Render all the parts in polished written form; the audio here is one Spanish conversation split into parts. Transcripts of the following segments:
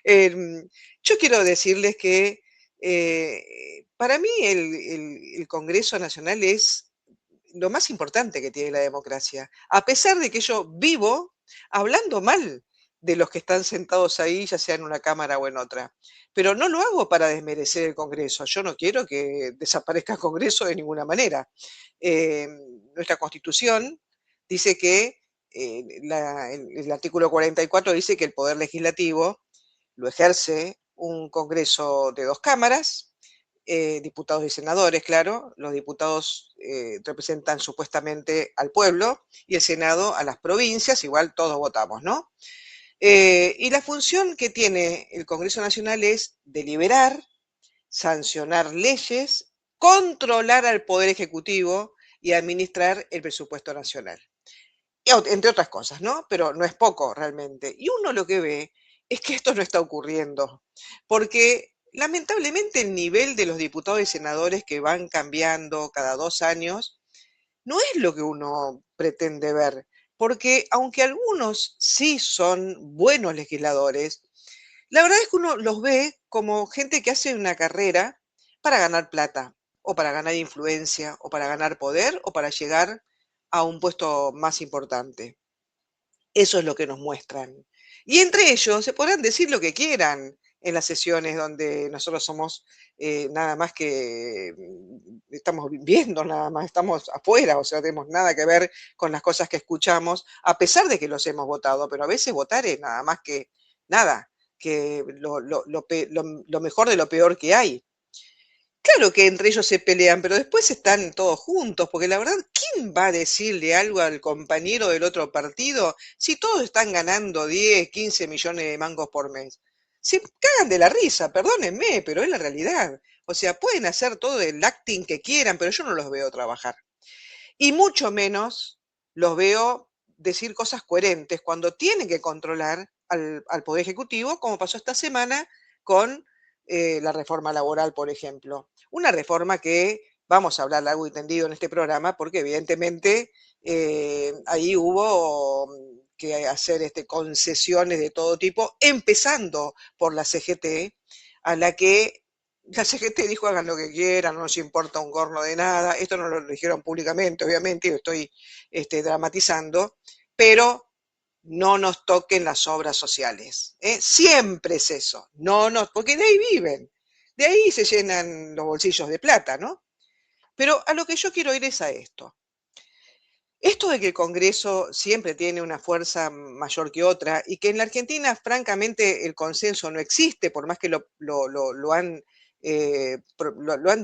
Yo quiero decirles que para mí el Congreso Nacional es lo más importante que tiene la democracia, a pesar de que yo vivo hablando mal de los que están sentados ahí, ya sea en una cámara o en otra. Pero no lo hago para desmerecer el Congreso. Yo no quiero que desaparezca el Congreso de ninguna manera. Eh, Nuestra Constitución dice que el artículo 44 dice que el Poder Legislativo lo ejerce un Congreso de dos cámaras, diputados y senadores, claro. Los diputados representan supuestamente al pueblo y el Senado a las provincias, igual todos votamos, ¿no? Y la función que tiene el Congreso Nacional es deliberar, sancionar leyes, controlar al Poder Ejecutivo y administrar el presupuesto nacional. Entre otras cosas, ¿no? Pero no es poco realmente. Y uno lo que ve es que esto no está ocurriendo, porque lamentablemente el nivel de los diputados y senadores que van cambiando cada 2 años no es lo que uno pretende ver, porque aunque algunos sí son buenos legisladores, la verdad es que uno los ve como gente que hace una carrera para ganar plata, o para ganar influencia, o para ganar poder, o para llegar a un puesto más importante. Eso es lo que nos muestran. Y entre ellos se podrán decir lo que quieran en las sesiones donde nosotros somos nada más que, estamos viendo nada más, estamos afuera, o sea, no tenemos nada que ver con las cosas que escuchamos, a pesar de que los hemos votado, pero a veces votar es nada más que nada, que lo mejor de lo peor que hay. Claro que entre ellos se pelean, pero después están todos juntos, porque la verdad, ¿quién va a decirle algo al compañero del otro partido si todos están ganando 10, 15 millones de mangos por mes? Se cagan de la risa, perdónenme, pero es la realidad. O sea, pueden hacer todo el acting que quieran, pero yo no los veo trabajar. Y mucho menos los veo decir cosas coherentes cuando tienen que controlar al Poder Ejecutivo, como pasó esta semana con la reforma laboral, por ejemplo. Una reforma que vamos a hablar largo y tendido en este programa, porque evidentemente ahí hubo que hacer concesiones de todo tipo, empezando por la CGT, a la que la CGT dijo hagan lo que quieran, no nos importa un gorro de nada. Esto no lo dijeron públicamente, obviamente, lo estoy dramatizando, pero no nos toquen las obras sociales. Siempre es eso, porque de ahí viven, de ahí se llenan los bolsillos de plata, ¿no? Pero a lo que yo quiero ir es a esto. Esto de que el Congreso siempre tiene una fuerza mayor que otra y que en la Argentina, francamente, el consenso no existe, por más que lo han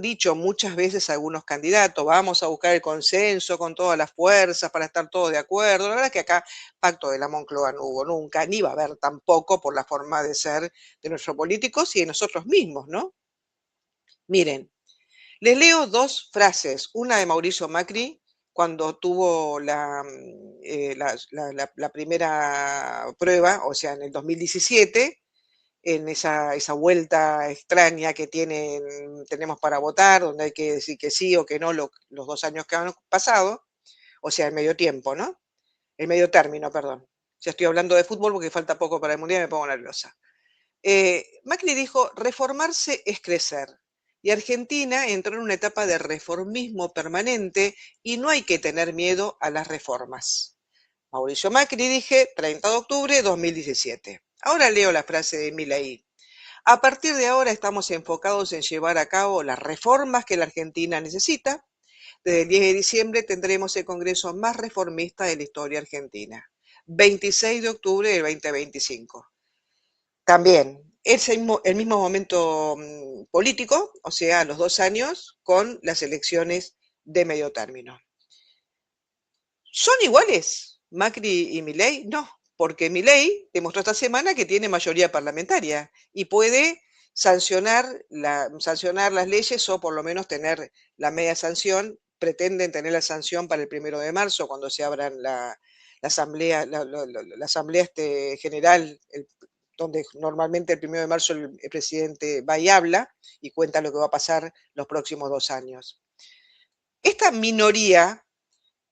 dicho muchas veces algunos candidatos, vamos a buscar el consenso con todas las fuerzas para estar todos de acuerdo. La verdad es que acá pacto de la Moncloa no hubo nunca, ni va a haber tampoco por la forma de ser de nuestros políticos y de nosotros mismos, ¿no? Miren, les leo dos frases, una de Mauricio Macri, cuando tuvo la primera prueba, o sea, en el 2017, en esa vuelta extraña que tenemos para votar, donde hay que decir que sí o que no los 2 años que han pasado, o sea, el medio tiempo, ¿no? El medio término, perdón. Ya estoy hablando de fútbol porque falta poco para el Mundial y me pongo nerviosa. Macri dijo, reformarse es crecer. Y Argentina entró en una etapa de reformismo permanente y no hay que tener miedo a las reformas. Mauricio Macri, dije, 30 de octubre de 2017. Ahora leo la frase de Milei. A partir de ahora estamos enfocados en llevar a cabo las reformas que la Argentina necesita. Desde el 10 de diciembre tendremos el Congreso más reformista de la historia argentina. 26 de octubre del 2025. También es el mismo momento político, o sea, los 2 años, con las elecciones de medio término. ¿Son iguales Macri y Milei? No, porque Milei demostró esta semana que tiene mayoría parlamentaria y puede sancionar las leyes o por lo menos tener la media sanción. Pretenden tener la sanción para el 1 de marzo, cuando se abran la asamblea, la asamblea general, donde normalmente el 1 de marzo el presidente va y habla y cuenta lo que va a pasar los próximos 2 años. Esta minoría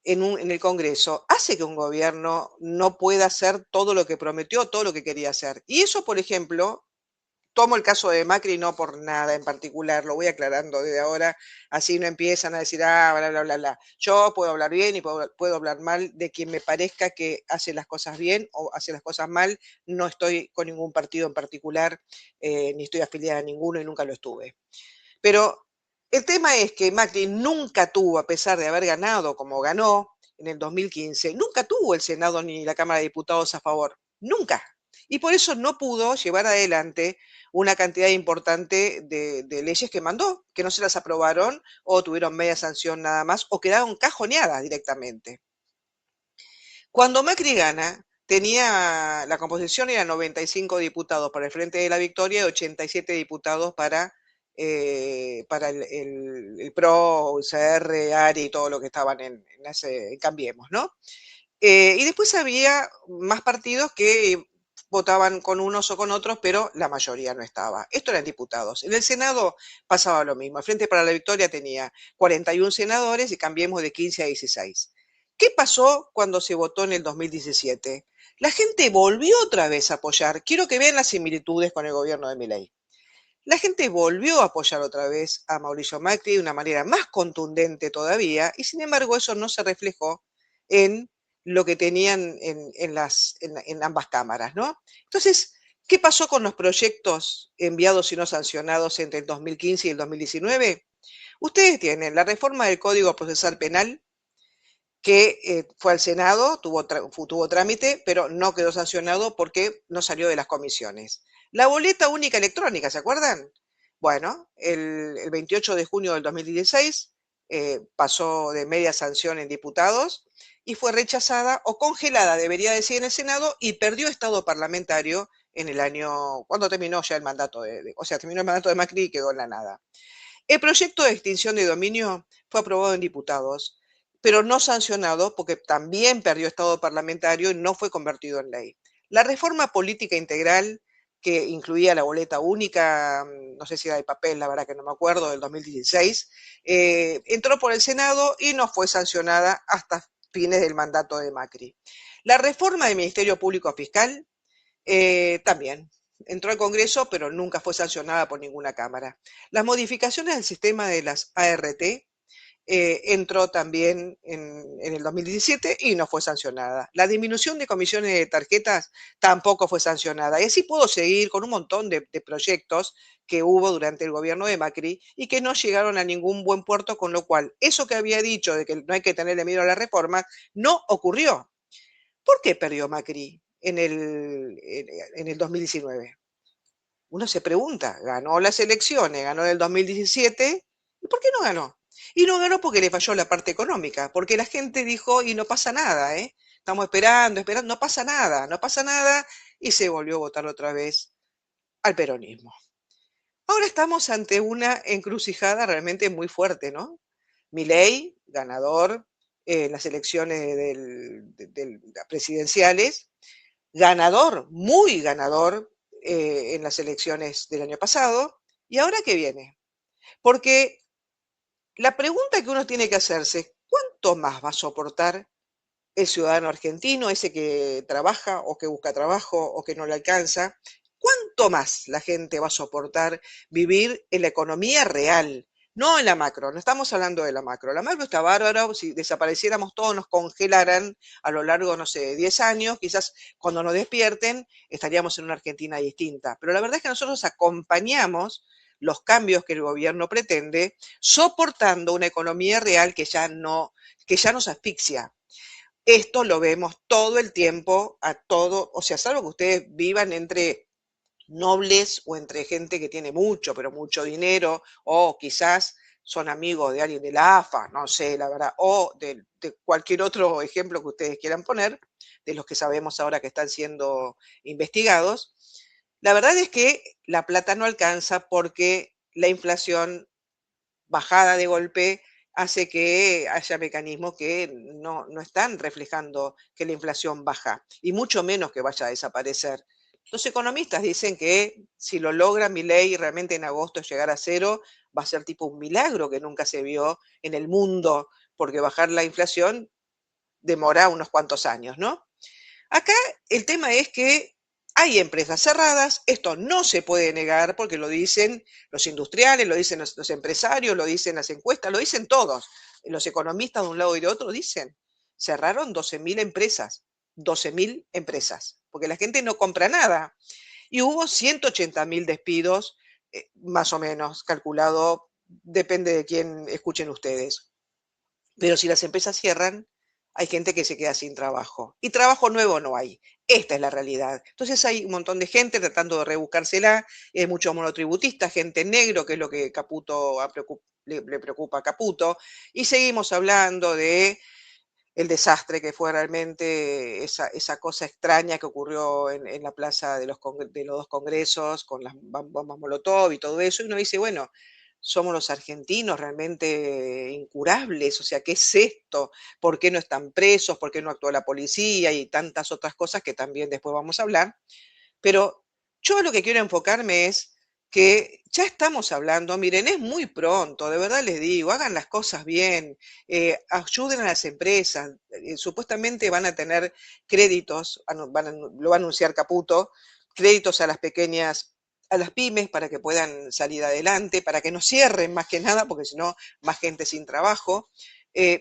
en el Congreso hace que un gobierno no pueda hacer todo lo que prometió, todo lo que quería hacer. Y eso, por ejemplo, tomo el caso de Macri no por nada en particular, lo voy aclarando desde ahora, así no empiezan a decir, ah, bla, bla, bla, bla. Yo puedo hablar bien y puedo hablar mal de quien me parezca que hace las cosas bien o hace las cosas mal. No estoy con ningún partido en particular, ni estoy afiliada a ninguno y nunca lo estuve. Pero el tema es que Macri nunca tuvo, a pesar de haber ganado como ganó en el 2015, nunca tuvo el Senado ni la Cámara de Diputados a favor. Nunca. Y por eso no pudo llevar adelante una cantidad importante de leyes que mandó, que no se las aprobaron o tuvieron media sanción nada más o quedaron cajoneadas directamente. Cuando Macri gana, tenía la composición era 95 diputados para el Frente de la Victoria y 87 diputados para el PRO, UCR, ARI y todo lo que estaban en Cambiemos, ¿no? Y después había más partidos que votaban con unos o con otros, pero la mayoría no estaba. Esto eran diputados. En el Senado pasaba lo mismo. El Frente para la Victoria tenía 41 senadores y Cambiemos de 15 a 16. ¿Qué pasó cuando se votó en el 2017? La gente volvió otra vez a apoyar. Quiero que vean las similitudes con el gobierno de Milei. La gente volvió a apoyar otra vez a Mauricio Macri de una manera más contundente todavía, y sin embargo eso no se reflejó en lo que tenían en ambas cámaras, ¿no? Entonces, ¿qué pasó con los proyectos enviados y no sancionados entre el 2015 y el 2019? Ustedes tienen la reforma del Código Procesal Penal, que fue al Senado, tuvo trámite, pero no quedó sancionado porque no salió de las comisiones. La boleta única electrónica, ¿se acuerdan? Bueno, el 28 de junio del 2016 pasó de media sanción en diputados y fue rechazada o congelada, debería decir, en el Senado y perdió estado parlamentario en el año, cuando terminó ya el mandato, o sea, terminó el mandato de Macri y quedó en la nada. El proyecto de extinción de dominio fue aprobado en diputados, pero no sancionado porque también perdió estado parlamentario y no fue convertido en ley. La reforma política integral, que incluía la boleta única, no sé si era de papel, la verdad que no me acuerdo, del 2016, entró por el Senado y no fue sancionada hasta fines del mandato de Macri. La reforma del Ministerio Público Fiscal también entró al Congreso, pero nunca fue sancionada por ninguna Cámara. Las modificaciones del sistema de las ART entró también en el 2017 y no fue sancionada. La disminución de comisiones de tarjetas tampoco fue sancionada. Y así puedo seguir con un montón de proyectos que hubo durante el gobierno de Macri y que no llegaron a ningún buen puerto, con lo cual eso que había dicho de que no hay que tenerle miedo a la reforma no ocurrió. ¿Por qué perdió Macri en el 2019? Uno se pregunta, ganó las elecciones, ganó en el 2017, ¿y por qué no ganó? Y no ganó porque le falló la parte económica, porque la gente dijo, y no pasa nada, ¿eh? Estamos esperando, esperando, no pasa nada, no pasa nada, y se volvió a votar otra vez al peronismo. Ahora estamos ante una encrucijada realmente muy fuerte, ¿no? Milei, ganador en las elecciones presidenciales, ganador, muy ganador en las elecciones del año pasado. ¿Y ahora qué viene? Porque la pregunta que uno tiene que hacerse, ¿cuánto más va a soportar el ciudadano argentino, ese que trabaja o que busca trabajo o que no le alcanza? ¿Cuánto más la gente va a soportar vivir en la economía real? No en la macro, no estamos hablando de la macro. La macro está bárbaro, si desapareciéramos todos, nos congelaran a lo largo, no sé, de 10 años, quizás cuando nos despierten estaríamos en una Argentina distinta. Pero la verdad es que nosotros acompañamos los cambios que el gobierno pretende, soportando una economía real que ya nos asfixia. Esto lo vemos todo el tiempo, a todo, o sea, salvo que ustedes vivan entre nobles o entre gente que tiene mucho, pero mucho dinero, o quizás son amigos de alguien de la AFA, no sé, la verdad, o de cualquier otro ejemplo que ustedes quieran poner, de los que sabemos ahora que están siendo investigados. La verdad es que la plata no alcanza porque la inflación bajada de golpe hace que haya mecanismos que no están reflejando que la inflación baja, y mucho menos que vaya a desaparecer. Los economistas dicen que si lo logra Milei realmente en agosto llegar a cero, va a ser tipo un milagro que nunca se vio en el mundo, porque bajar la inflación demora unos cuantos años, ¿no? Acá el tema es que Hay empresas cerradas, esto no se puede negar porque lo dicen los industriales, lo dicen los empresarios, lo dicen las encuestas, lo dicen todos. Los economistas de un lado y de otro dicen, cerraron 12.000 empresas, 12.000 empresas, porque la gente no compra nada. Y hubo 180.000 despidos, más o menos, calculado, depende de quién escuchen ustedes. Pero si las empresas cierran, hay gente que se queda sin trabajo. Y trabajo nuevo no hay. Esta es la realidad. Entonces hay un montón de gente tratando de rebuscársela, hay muchos monotributistas, gente en negro, que es lo que le preocupa a Caputo, y seguimos hablando de el desastre que fue realmente esa cosa extraña que ocurrió en la plaza de los dos congresos, con las bombas Molotov y todo eso, y uno dice, bueno, somos los argentinos realmente incurables, o sea, ¿qué es esto? ¿Por qué no están presos? ¿Por qué no actuó la policía? Y tantas otras cosas que también después vamos a hablar. Pero yo lo que quiero enfocarme es que ya estamos hablando, miren, es muy pronto, de verdad les digo, hagan las cosas bien, ayuden a las empresas, supuestamente van a tener créditos, lo va a anunciar Caputo, créditos a las pequeñas, a las pymes para que puedan salir adelante, para que no cierren más que nada, porque si no, más gente sin trabajo,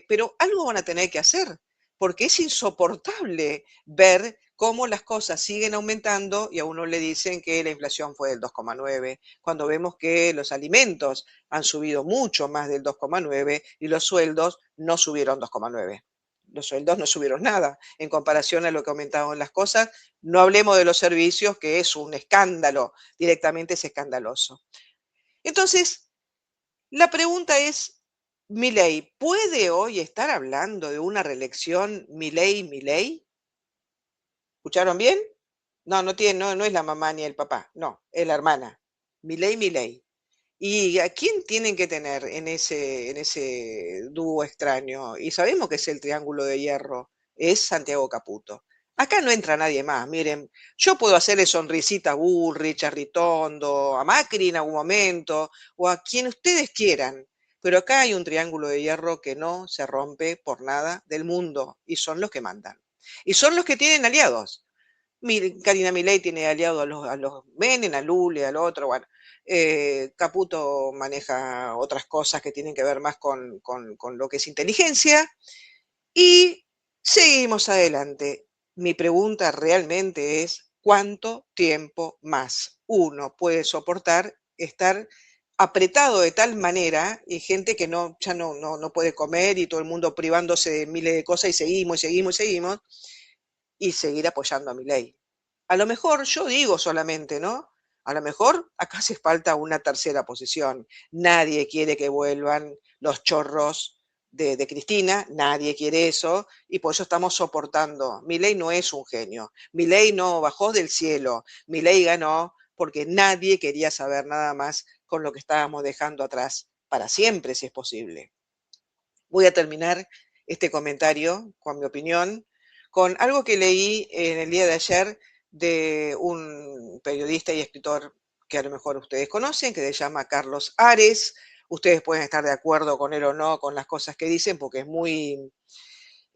pero algo van a tener que hacer, porque es insoportable ver cómo las cosas siguen aumentando y a uno le dicen que la inflación fue del 2,9, cuando vemos que los alimentos han subido mucho más del 2,9 y los sueldos no subieron 2,9. Los sueldos no subieron nada en comparación a lo que aumentaron las cosas. No hablemos de los servicios, que es un escándalo, directamente es escandaloso. Entonces, la pregunta es, ¿Milei puede hoy estar hablando de una reelección Milei? ¿Escucharon bien? No, no es la mamá ni el papá, no, es la hermana. Milei. ¿Y a quién tienen que tener en ese dúo extraño? Y sabemos que es el triángulo de hierro, es Santiago Caputo. Acá no entra nadie más, miren, yo puedo hacerle sonrisita a Bullrich, a Ritondo, a Macri en algún momento, o a quien ustedes quieran, pero acá hay un triángulo de hierro que no se rompe por nada del mundo, y son los que mandan. Y son los que tienen aliados. Karina Milei tiene aliado a los Menem, a Lula, al otro, bueno. Caputo maneja otras cosas que tienen que ver más con lo que es inteligencia. Y seguimos adelante. Mi pregunta realmente es, ¿cuánto tiempo más uno puede soportar estar apretado de tal manera y gente que ya no puede comer y todo el mundo privándose de miles de cosas y seguimos y seguir apoyando a Milei? A lo mejor, yo digo solamente, ¿no? A lo mejor acá hace falta una tercera posición. Nadie quiere que vuelvan los chorros de Cristina, nadie quiere eso, y por eso estamos soportando. Milei no es un genio, Milei no bajó del cielo, Milei ganó porque nadie quería saber nada más con lo que estábamos dejando atrás para siempre, si es posible. Voy a terminar este comentario con mi opinión, con algo que leí en el día de ayer de un periodista y escritor que a lo mejor ustedes conocen, que se llama Carlos Ares. Ustedes pueden estar de acuerdo con él o no con las cosas que dicen, porque es muy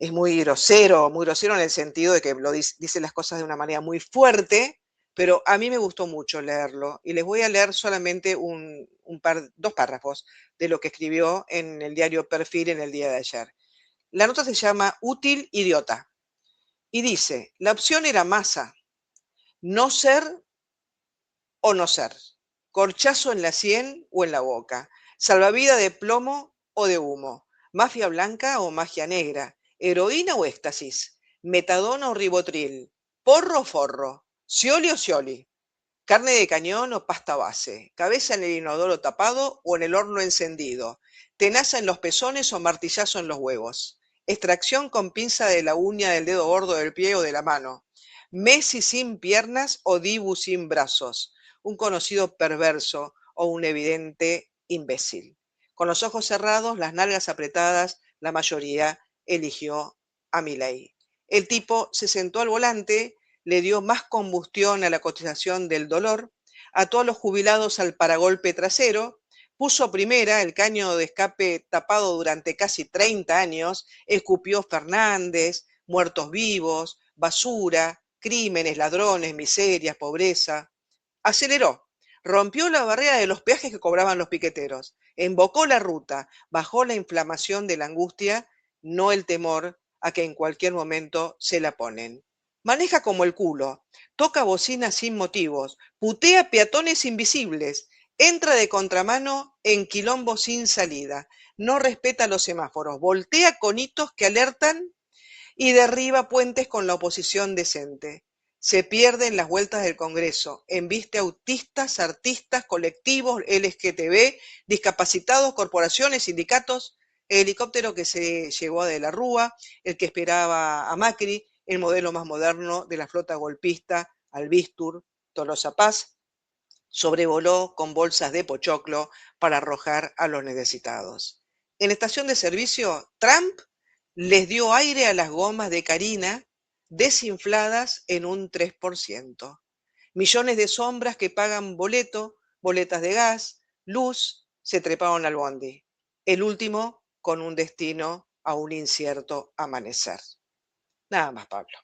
grosero en el sentido de que dice las cosas de una manera muy fuerte, pero a mí me gustó mucho leerlo y les voy a leer solamente dos párrafos de lo que escribió en el diario Perfil en el día de ayer. La nota se llama Útil Idiota y dice, la opción era Massa, no ser o no ser, corchazo en la sien o en la boca, salvavidas de plomo o de humo, mafia blanca o magia negra, heroína o éxtasis, metadona o ribotril, porro o forro, scioli o scioli, carne de cañón o pasta base, cabeza en el inodoro tapado o en el horno encendido, tenaza en los pezones o martillazo en los huevos, extracción con pinza de la uña del dedo gordo del pie o de la mano, Messi sin piernas o Dibu sin brazos, un conocido perverso o un evidente imbécil. Con los ojos cerrados, las nalgas apretadas, la mayoría eligió a Milei. El tipo se sentó al volante, le dio más combustión a la cotización del dolor, ató a los jubilados al paragolpe trasero, puso primera el caño de escape tapado durante casi 30 años, escupió Fernández, muertos vivos, basura, crímenes, ladrones, miserias, pobreza. Aceleró, rompió la barrera de los peajes que cobraban los piqueteros, embocó la ruta, bajó la inflamación de la angustia, no el temor a que en cualquier momento se la ponen. Maneja como el culo, toca bocina sin motivos, putea peatones invisibles, entra de contramano en quilombo sin salida, no respeta los semáforos, voltea conitos que alertan y derriba puentes con la oposición decente. Se pierde en las vueltas del Congreso, embiste autistas, artistas, colectivos, LGTB, discapacitados, corporaciones, sindicatos, el helicóptero que se llevó de la Rúa, el que esperaba a Macri, el modelo más moderno de la flota golpista, Albistur, Tolosa Paz, sobrevoló con bolsas de pochoclo para arrojar a los necesitados. En estación de servicio, Trump les dio aire a las gomas de Karina, desinfladas en un 3%. Millones de sombras que pagan boleto, boletas de gas, luz, se treparon al bondi. El último con un destino a un incierto amanecer. Nada más, Pablo.